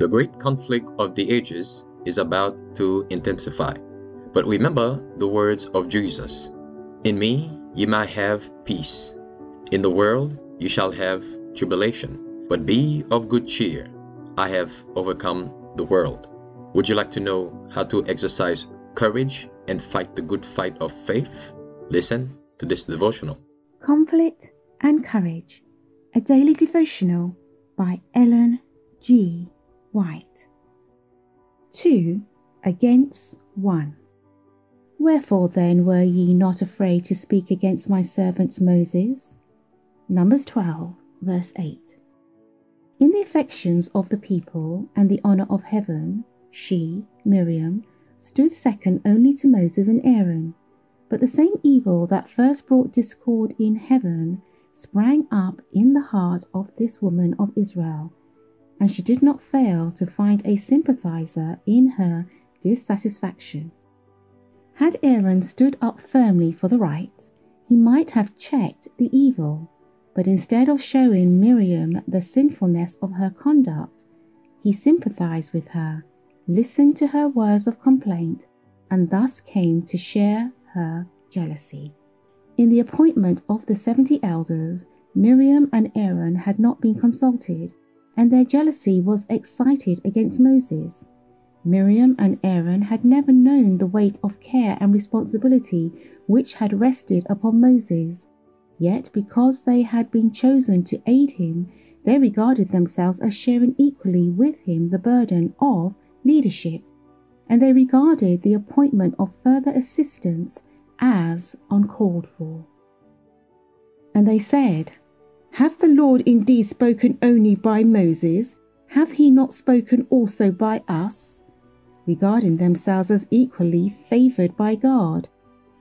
The great conflict of the ages is about to intensify. But remember the words of Jesus. In me ye might have peace. In the world you shall have tribulation. But be of good cheer. I have overcome the world. Would you like to know how to exercise courage and fight the good fight of faith? Listen to this devotional. Conflict and Courage, a daily devotional by Ellen G. White. 2 against 1. Wherefore then were ye not afraid to speak against my servant Moses? Numbers 12, verse 8. In the affections of the people and the honour of heaven, she, Miriam, stood second only to Moses and Aaron. But the same evil that first brought discord in heaven sprang up in the heart of this woman of Israel, and she did not fail to find a sympathizer in her dissatisfaction. Had Aaron stood up firmly for the right, he might have checked the evil, but instead of showing Miriam the sinfulness of her conduct, he sympathized with her, listened to her words of complaint, and thus came to share her jealousy. In the appointment of the 70 elders, Miriam and Aaron had not been consulted, and their jealousy was excited against Moses. Miriam and Aaron had never known the weight of care and responsibility which had rested upon Moses, yet because they had been chosen to aid him, they regarded themselves as sharing equally with him the burden of leadership, and they regarded the appointment of further assistance as uncalled for. And they said, Hath the Lord indeed spoken only by Moses? Hath he not spoken also by us? Regarding themselves as equally favoured by God,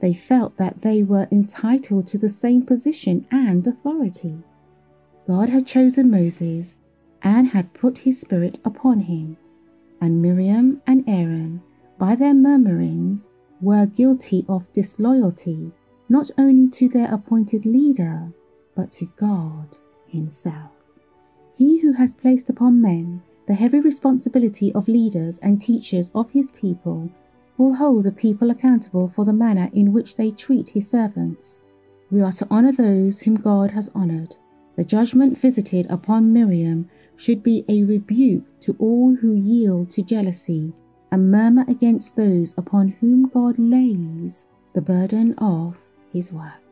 they felt that they were entitled to the same position and authority. God had chosen Moses and had put his Spirit upon him, and Miriam and Aaron, by their murmurings, were guilty of disloyalty, not only to their appointed leader, but to God himself. He who has placed upon men the heavy responsibility of leaders and teachers of his people will hold the people accountable for the manner in which they treat his servants. We are to honour those whom God has honoured. The judgment visited upon Miriam should be a rebuke to all who yield to jealousy and murmur against those upon whom God lays the burden of his work.